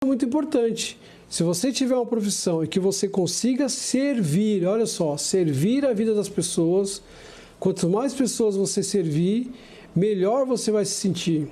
É muito importante. Se você tiver uma profissão e que você consiga servir, olha só, servir a vida das pessoas, quanto mais pessoas você servir, melhor você vai se sentir.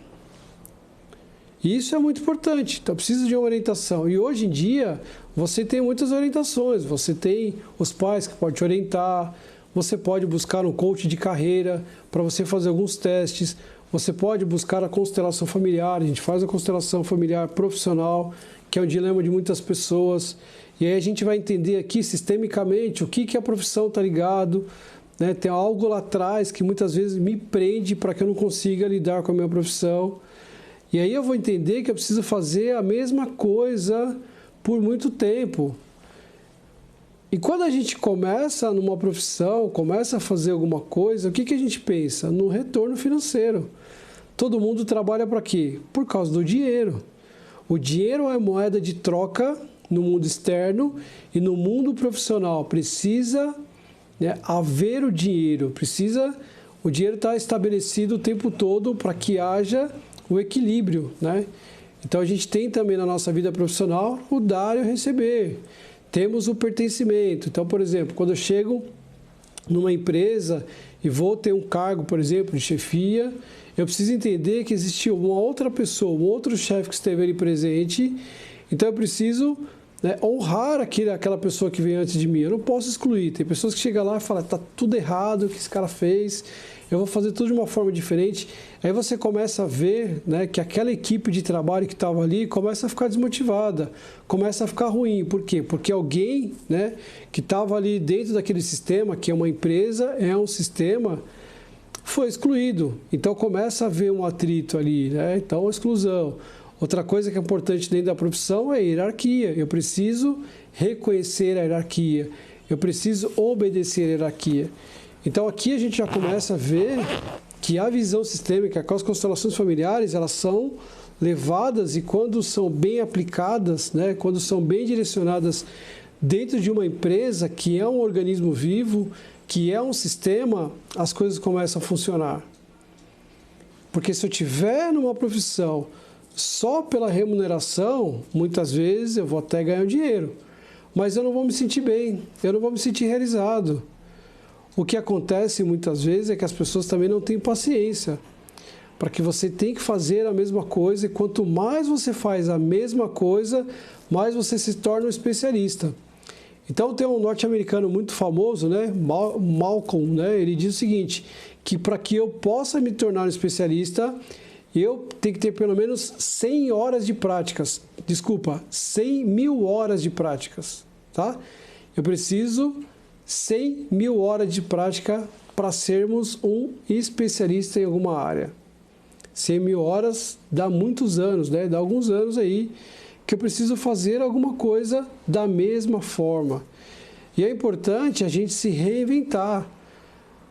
E isso é muito importante, então precisa de uma orientação. E hoje em dia, você tem muitas orientações, você tem os pais que podem te orientar, você pode buscar um coach de carreira para você fazer alguns testes, você pode buscar a constelação familiar, a gente faz a constelação familiar profissional, que é um dilema de muitas pessoas, e aí a gente vai entender aqui sistemicamente o que a profissão está ligado, né? Tem algo lá atrás que muitas vezes me prende para que eu não consiga lidar com a minha profissão, e aí eu vou entender que eu preciso fazer a mesma coisa por muito tempo. E quando a gente começa numa profissão, começa a fazer alguma coisa, o que a gente pensa? No retorno financeiro. Todo mundo trabalha para quê? Por causa do dinheiro. O dinheiro é moeda de troca no mundo externo e no mundo profissional. Precisa, né, haver o dinheiro, o dinheiro está estabelecido o tempo todo para que haja o equilíbrio, né? Então a gente tem também na nossa vida profissional o dar e o receber. Temos o pertencimento. Então, por exemplo, quando eu chego numa empresa e vou ter um cargo, por exemplo, de chefia, eu preciso entender que existiu uma outra pessoa, um outro chefe que esteve ali presente, então eu preciso, né, honrar aquela pessoa que veio antes de mim. Eu não posso excluir. Tem pessoas que chegam lá e falam, está tudo errado o que esse cara fez, eu vou fazer tudo de uma forma diferente. Aí você começa a ver, né, que aquela equipe de trabalho que estava ali começa a ficar desmotivada, começa a ficar ruim. Por quê? Porque alguém, né, que estava ali dentro daquele sistema, que é uma empresa, é um sistema, foi excluído. Então começa a haver um atrito ali, né? Então exclusão. Outra coisa que é importante dentro da profissão é a hierarquia. Eu preciso reconhecer a hierarquia. Eu preciso obedecer a hierarquia. Então aqui a gente já começa a ver que a visão sistêmica com as constelações familiares, elas são levadas e quando são bem aplicadas, né, quando são bem direcionadas dentro de uma empresa que é um organismo vivo, que é um sistema, as coisas começam a funcionar. Porque se eu tiver numa profissão só pela remuneração, muitas vezes eu vou até ganhar dinheiro, mas eu não vou me sentir bem, eu não vou me sentir realizado. O que acontece muitas vezes é que as pessoas também não têm paciência, para que você tem que fazer a mesma coisa, e quanto mais você faz a mesma coisa, mais você se torna um especialista. Então tem um norte-americano muito famoso, né, Malcolm, né, ele diz o seguinte, que para que eu possa me tornar um especialista, eu tenho que ter pelo menos 100 horas de práticas, 100 mil horas de práticas, tá? Eu preciso 100 mil horas de prática para sermos um especialista em alguma área. 100 mil horas dá muitos anos, né? Dá alguns anos aí que eu preciso fazer alguma coisa da mesma forma. E é importante a gente se reinventar.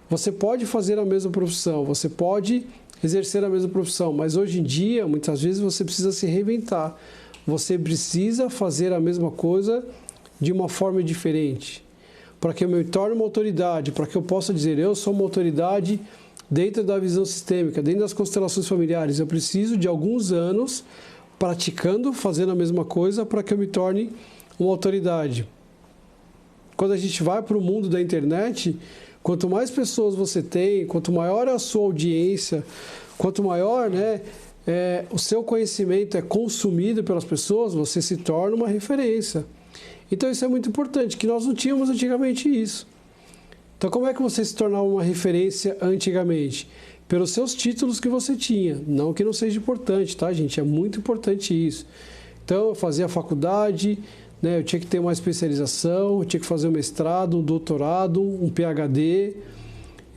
Você pode fazer a mesma profissão, você pode exercer a mesma profissão, mas hoje em dia, muitas vezes, você precisa se reinventar. Você precisa fazer a mesma coisa de uma forma diferente. Para que eu me torne uma autoridade, para que eu possa dizer, eu sou uma autoridade dentro da visão sistêmica, dentro das constelações familiares. Eu preciso de alguns anos praticando, fazendo a mesma coisa, para que eu me torne uma autoridade. Quando a gente vai para o mundo da internet, quanto mais pessoas você tem, quanto maior é a sua audiência, quanto maior, né, o seu conhecimento é consumido pelas pessoas, você se torna uma referência. Então isso é muito importante, que nós não tínhamos antigamente isso. Então como é que você se tornava uma referência antigamente? Pelos seus títulos que você tinha. Não que não seja importante, tá, gente? É muito importante isso. Então eu fazia a faculdade, né, eu tinha que ter uma especialização, eu tinha que fazer um mestrado, um doutorado, um PhD.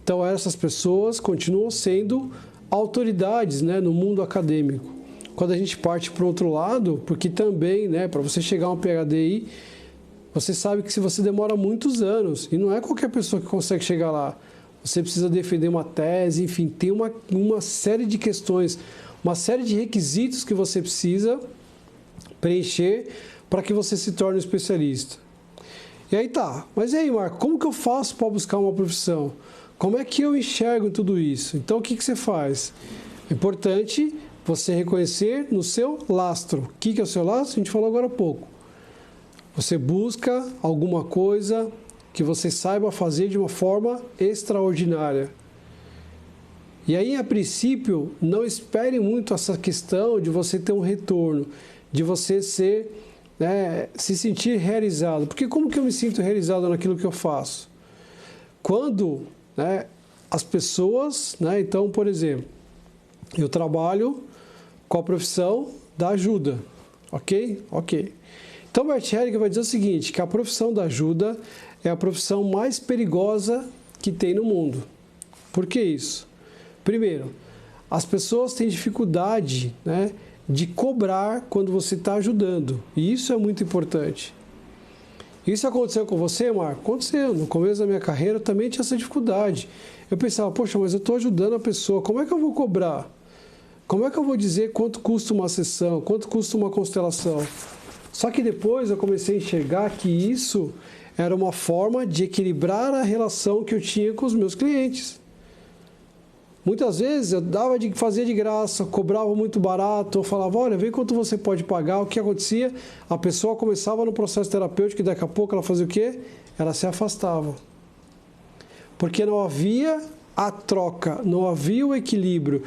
Então essas pessoas continuam sendo autoridades, né, no mundo acadêmico. Quando a gente parte para o outro lado, porque também, né, para você chegar a um PhD, você sabe que se você demora muitos anos, e não é qualquer pessoa que consegue chegar lá, você precisa defender uma tese, enfim, tem uma série de questões, uma série de requisitos que você precisa preencher para que você se torne um especialista. E aí tá, mas e aí, Marco, como que eu faço para buscar uma profissão? Como é que eu enxergo tudo isso? Então o que você faz? É importante você reconhecer no seu lastro. O que é o seu lastro? A gente falou agora há pouco. Você busca alguma coisa que você saiba fazer de uma forma extraordinária. E aí, a princípio, não espere muito essa questão de você ter um retorno, de você se sentir realizado. Porque como que eu me sinto realizado naquilo que eu faço? Quando as pessoas, então, por exemplo, eu trabalho com a profissão da ajuda, ok? Ok. Então, Bert Hellinger vai dizer o seguinte, que a profissão da ajuda é a profissão mais perigosa que tem no mundo. Por que isso? Primeiro, as pessoas têm dificuldade de cobrar quando você está ajudando. E isso é muito importante. Isso aconteceu com você, Marco? Aconteceu. No começo da minha carreira eu também tinha essa dificuldade. Eu pensava, poxa, mas eu estou ajudando a pessoa, como é que eu vou cobrar? Como é que eu vou dizer quanto custa uma sessão, quanto custa uma constelação? Só que depois eu comecei a enxergar que isso era uma forma de equilibrar a relação que eu tinha com os meus clientes. Muitas vezes eu fazia de graça, cobrava muito barato, eu falava, olha, vê quanto você pode pagar. O que acontecia? A pessoa começava no processo terapêutico e daqui a pouco ela fazia o quê? Ela se afastava. Porque não havia a troca, não havia o equilíbrio.